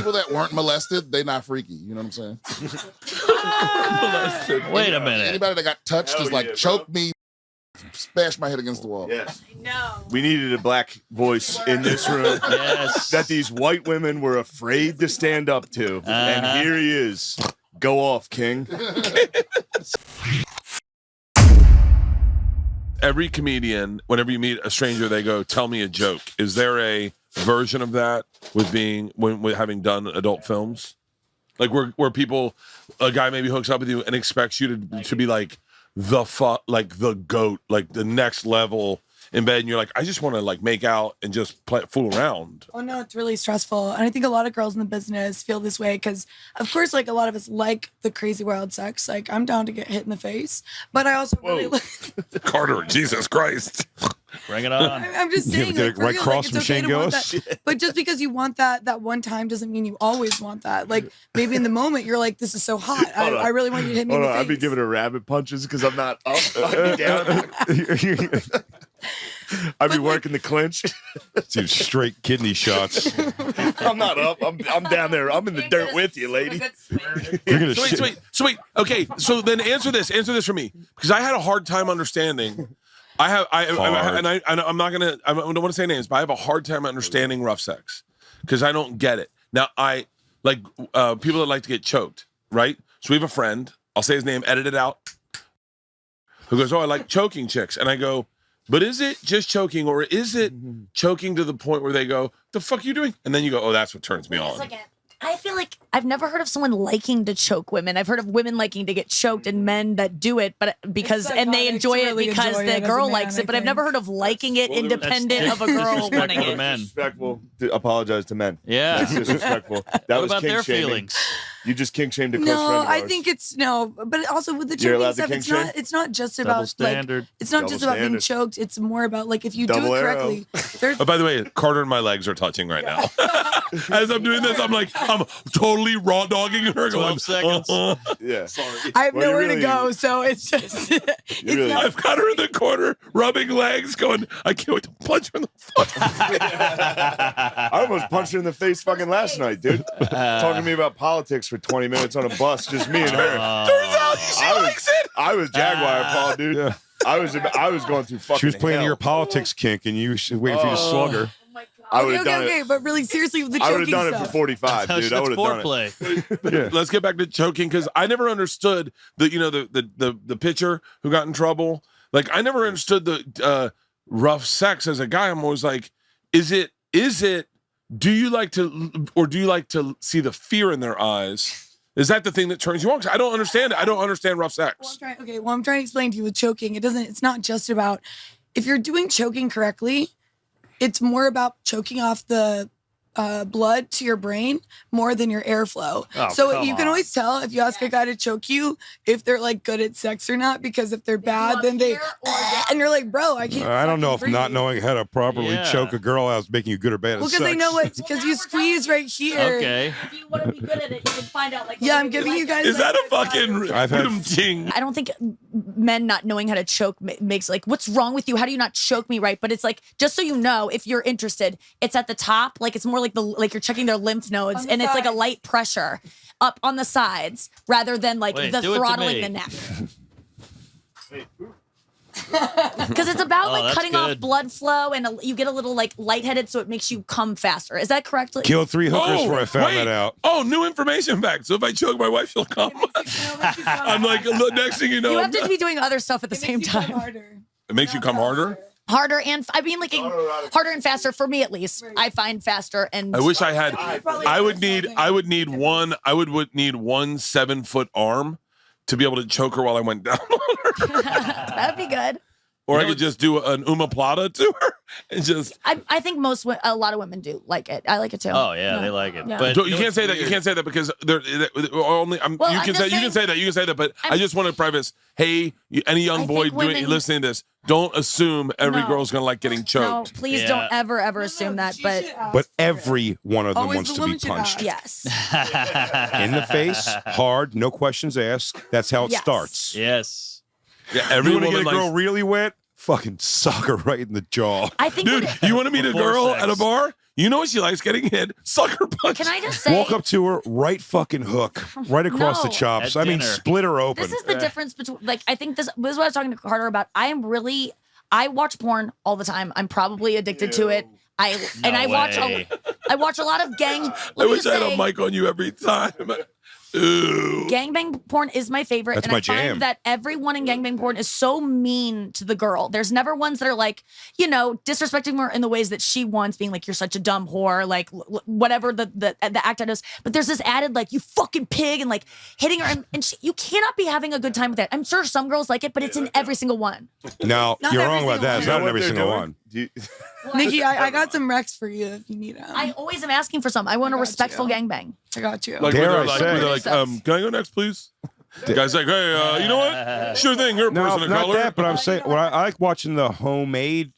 people that weren't molested, they not freaky. You know what I'm saying? Wait a minute. Anybody that got touched is like, choke me, smash my head against the wall. Yes. No. We needed a black voice in this room that these white women were afraid to stand up to. And here he is. Go off, King. Every comedian, whenever you meet a stranger, they go, tell me a joke. Is there a version of that with having done adult films? Like where people, a guy maybe hooks up with you and expects you to be like the goat, like the next level in bed, and you're like, I just want to like make out and just fool around. Oh no, it's really stressful. And I think a lot of girls in the business feel this way because, of course, like a lot of us like the crazy wild sex. Like I'm down to get hit in the face, but I also really like Carter, Jesus Christ. Bring it on. I'm just saying, Get like, right across from Shane Gillis. Gillis. But just because you want that one time doesn't mean you always want that. Like maybe in the moment you're like, this is so hot. I really want you to hit me in the face. I'd be giving her rabbit punches because I'm not up. I'd be down. I'd be working the clinch. Dude, straight kidney shots. I'm not up. I'm down there. I'm in the dirt with you, lady. Wait. Okay, so then answer this for me, because I had a hard time understanding. I don't want to say names, but I have a hard time understanding rough sex because I don't get it. Now I like people that like to get choked, right? So we have a friend. I'll say his name. Edit it out. Who goes, oh, I like choking chicks, and I go, but is it just choking, or is it choking to the point where they go, the fuck are you doing? And then you go, oh, that's what turns me on. I feel like I've never heard of someone liking to choke women. I've heard of women liking to get choked and men that do it, but and they enjoy it because the girl likes it. But I've never heard of liking it independent of a girl wanting it. Disrespectful. Apologize to men. Yeah. That's disrespectful. That What was about kink their shaming. feelings? You just kink shamed a close friend No, of I ours. think but also with the You're allowed choking to stuff, kink it's not just Double about standard. like it's not just about being choked. It's more about like if you do Double it arrow. correctly. There's Oh, by the way, Carter and my legs are touching right now. As I'm doing this, I'm totally raw dogging her. 12 seconds. Yeah. I have Well, you nowhere to really- go, so it's just it's really- not- I've got her in the corner, rubbing legs, going, I can't wait to punch her in the foot. I almost punched her in the face fucking last night, dude. Talking to me about politics for 20 minutes on a bus, just me and her. Turns out she likes it. I was Jaguar Paul, dude. Yeah. I was going through fucking She was playing hell. your politics kink, and you was waiting for you to slug her. I would have done okay, it. but really seriously with the I choking would have done it stuff. for 45, That's dude. I would have done it. foreplay. Let's get back to choking, because I never understood the pitcher who got in trouble. Like, I never understood the rough sex as a guy. I'm always like, do you like to see the fear in their eyes? Is that the thing that turns you on? 'Cause I don't understand it. I don't understand rough sex. I'm trying to explain to you with choking. It's not just about if you're doing choking correctly, it's more about choking off the blood to your brain more than your airflow. Oh, so come you can on. always tell if you ask a guy to choke you if they're like good at sex or not, because if they're bad, then they and you're like, bro, I can't. I don't know if fucking not breathe. knowing how to properly Yeah. choke a girl out is making you good or bad at Well, sex. because they know what, because you squeeze right here. Okay. If you want to be good at it, you can find out. Like, Yeah, I'm giving you guys. Is that a like, fucking I've had- rhythm ting? I don't think men not knowing how to choke makes like, what's wrong with you? How do you not choke me right? But it's like, just so you know, if you're interested, it's at the top. Like it's more like you're checking their lymph nodes, and it's like a light pressure up on the sides rather than like Wait, the do it to throttling me. the neck. Because it's about like that's cutting off good. blood flow, and you get a little like lightheaded, so it makes you come faster. Is that correct? Killed 3 hookers before I found wait. that out. Oh, new information fact. So if I choke my wife, she'll come. I'm like, look, next thing you know, You have to be doing other stuff at the same time. it makes you come harder. Harder and I mean like harder and faster for me at least. I find faster and I wish I had. I would need one 7-foot arm to be able to choke her while I went down on her. that'd be good. Or I could just do an omoplata to her and just. I think a lot of women do like it. I like it too. Oh yeah, they like it. Yeah. But You can't say that. You can't say that because they're only. Well, you I'm can just say. You can say that. You can say that. But I just want to preface. Hey, any young I boy think women- listening to this, don't assume every No. girl's gonna like getting No, choked. please Yeah. don't ever assume that. But But every one of them Always wants the to be woman should punched. ask. yes, In the face, hard, no questions asked. That's how it Yes. starts. yes. Yeah, You every want to get woman a girl likes. really wet? Fucking sock her right in the jaw. I think. Dude, you want to meet a Before girl sex. at a bar? You know what she likes? Getting hit. Sucker punch. Can I just say? Walk up to her, right fucking hook, right across the No. chops. At I mean, dinner. split her open. This is the difference between, like, I think this is what I was talking to Carter about. I watch porn all the time. I'm probably addicted to it. I watch a lot of gang. I wish I had a mic on you every time. Ooh. Gangbang porn is my favorite. That's and my I find jam. that everyone in gangbang porn is so mean to the girl. There's never ones that are like, disrespecting her in the ways that she wants, being like, you're such a dumb whore, like whatever the actor does. But there's this added, like, you fucking pig, and like hitting her. And you cannot be having a good time with that. I'm sure some girls like it, but it's in every single one. No, Not you're every wrong about single that. one. It's You know not in what every they're single doing? one. Nikki, I got some Rex for you if you need them. I always am asking for some. I want a got respectful you. gangbang. I got you. Like, Dare where I they're say. like, can I go next, please? The guy's like, hey, you know what? Sure thing. You're a No, person of not color. that, but I'm saying, I like watching the homemade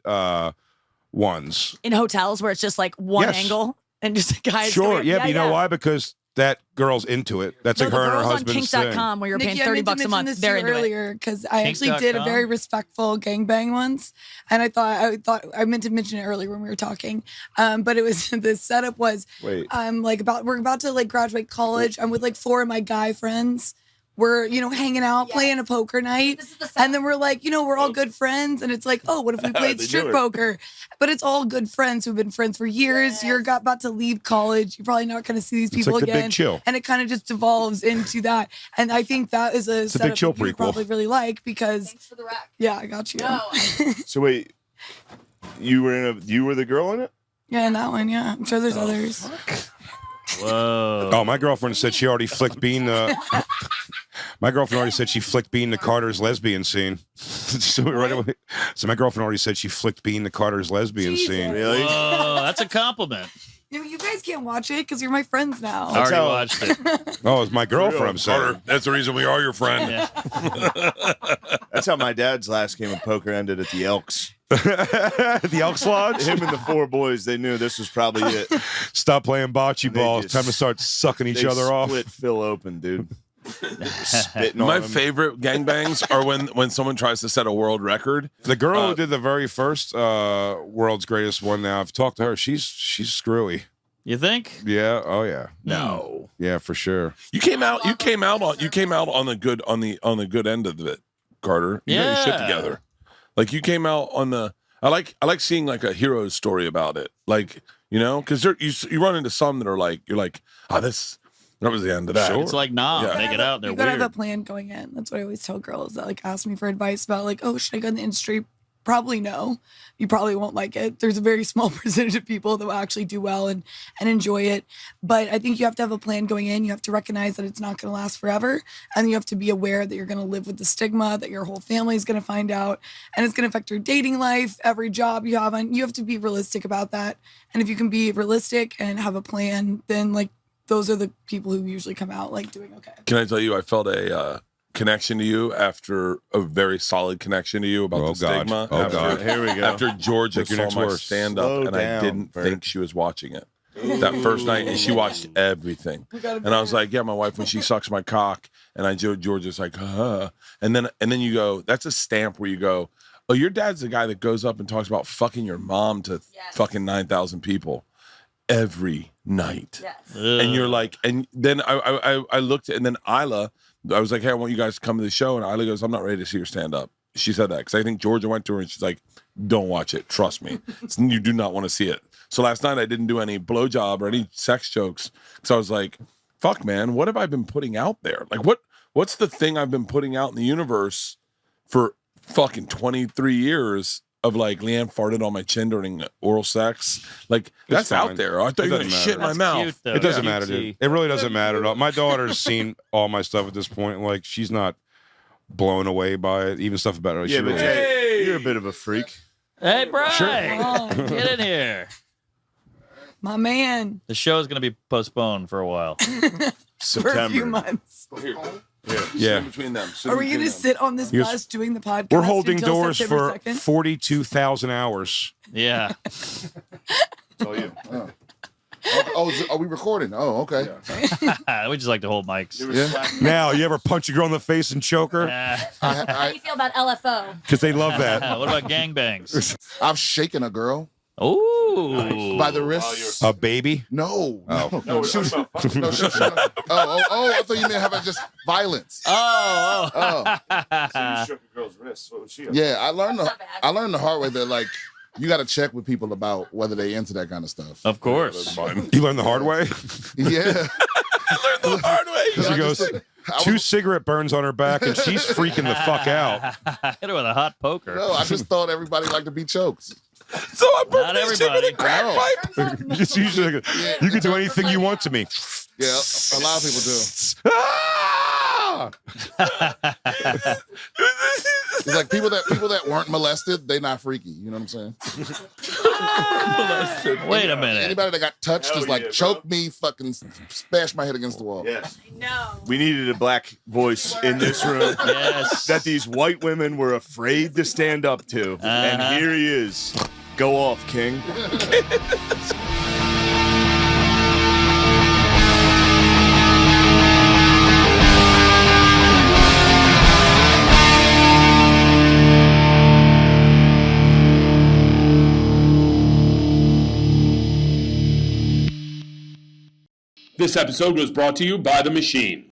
ones. In hotels where it's just like one Yes. angle and just a guy. Sure, yeah, but you know why? Because that girl's into it. That's No, like the her and her girls on husband's thing. kinks.com where you're paying Nikki, I meant to $30 a mention month. this to They're you into it. earlier because I actually did a Kinks.com? very respectful gangbang once, and I thought I meant to mention it earlier when we were talking, but it was the setup was Wait. we're about to like graduate college. I'm with like 4 of my guy friends. We're hanging out, playing a poker night, This is the and then we're like, we're all good friends, and it's like, oh, what if we played They strip do it. poker? But it's all good friends who've been friends for years. You're about to leave college. You're probably not going to see these It's people like the again. Big Chill. And it kind of just devolves into that. And I think that is a It's a Big setup Chill that you prequel. probably really like because, Thanks for the rec. yeah, I got you. So wait, you were the girl in it? Yeah, in that one, yeah. I'm sure there's others. Whoa. Oh, my girlfriend said she already flicked Bean the. My girlfriend already said she flicked Bean the Carter's lesbian scene. So right away. So my girlfriend already said she flicked Bean the Carter's lesbian Jesus. scene. Really? Whoa, that's a compliment. You guys can't watch it because you're my friends now. I already how- watched it. Oh, it's my girlfriend. I'm saying. Carter, that's the reason we are your friend. Yeah. That's how my dad's last game of poker ended at the Elks. The Elks Lodge. Him and the 4 boys, they knew this was probably it. Stop playing bocce They ball. It's just- time to start sucking each They other off. split Phil open, dude. Spitting on My him. favorite gangbangs are when someone tries to set a world record. The girl who did the very first World's Greatest one. Now I've talked to her. She's screwy. You think? Yeah. Oh yeah. No. Yeah, for sure. You came out on the good end of it, Carter. You got your shit Yeah. together. Like you came out on the I like seeing like a hero story about it. Like, because you run into some that are like you're like, oh, that was the end of that. Sure. It's like, nah, Yeah. make it out. They're You gotta weird. have a plan going in. That's what I always tell girls that like ask me for advice about like, oh, should I go in the industry? Probably no. You probably won't like it. There's a very small percentage of people that will actually do well and enjoy it. But I think you have to have a plan going in. You have to recognize that it's not going to last forever. And you have to be aware that you're going to live with the stigma, that your whole family is going to find out. And it's going to affect your dating life, every job you have. And you have to be realistic about that. And if you can be realistic and have a plan, then like those are the people who usually come out like doing okay. Can I tell you, I felt a connection to you after a very solid connection to you about Oh, the God. stigma. Oh, after, God. Here we go. After Georgia Pick your saw next my words. stand up Slow and I down, didn't Bert. think she was watching it that first night, and she watched everything. And I was like, yeah, my wife when she sucks my cock, and Georgia's like, and then you go, that's a stamp where you go, oh, your dad's the guy that goes up and talks about fucking your mom to fucking 9,000 people every night. Yes. And you're like, and then I looked, and then Isla, I was like, hey, I want you guys to come to the show. And Isla goes, I'm not ready to see your stand up. She said that because I think Georgia went to her and she's like, don't watch it. Trust me. You do not want to see it. So last night I didn't do any blowjob or any sex jokes. So I was like, fuck, man, what have I been putting out there? Like, what's the thing I've been putting out in the universe for fucking 23 years of like Leanne farted on my chin during oral sex? Like, that's fine. out there. I thought It you were going to doesn't shit in my That's mouth. cute, though. It doesn't Yeah. matter, dude. It really doesn't matter at all. My daughter's seen all my stuff at this point. Like, she's not blown away by it. Even stuff about it. Like, Yeah, she but really- Jay, you're a bit of a freak. Hey, Brian, Oh, get in here. my man, The show is going to be postponed for a while. for a few September. months. Here, Yeah. sit between them. Sit Are we between going to them. sit on this Yes. bus doing the podcast? We're holding until doors September for 2nd? 42,000 hours. Yeah. It's all you. Are we recording? Oh, okay. We just like to hold mics. Yeah. Now, you ever punch a girl in the face and choke her? How do you feel about LFO? Because they love that. What about gangbangs? I've shaken a girl. Oh, by the wrist. A baby? No. Oh. No. She was, no, she was trying to, I thought you meant how about just violence. Oh. Oh. So you shook a girl's wrist. What was she? Yeah, I learned the hard way that like you got to check with people about whether they into that kind of stuff. Of course. You learned the hard way? Yeah. I learned the hard way. She goes, two cigarette burns on her back, and she's freaking the fuck out. Hit her with a hot poker. No, I just thought everybody liked to be choked. So I'm Not everybody. It's usually like, you can do anything you want to me. Yeah, a lot of people do. Ah! It's like people that weren't molested, they not freaky. You know what I'm saying? Wait a minute. Anybody that got touched Hell is like yeah, choke bro. me, fucking smash my head against the wall. Yes. No. We needed a black voice in this room Yes. that these white women were afraid to stand up to. And here he is. Go off, King. This episode was brought to you by The Machine.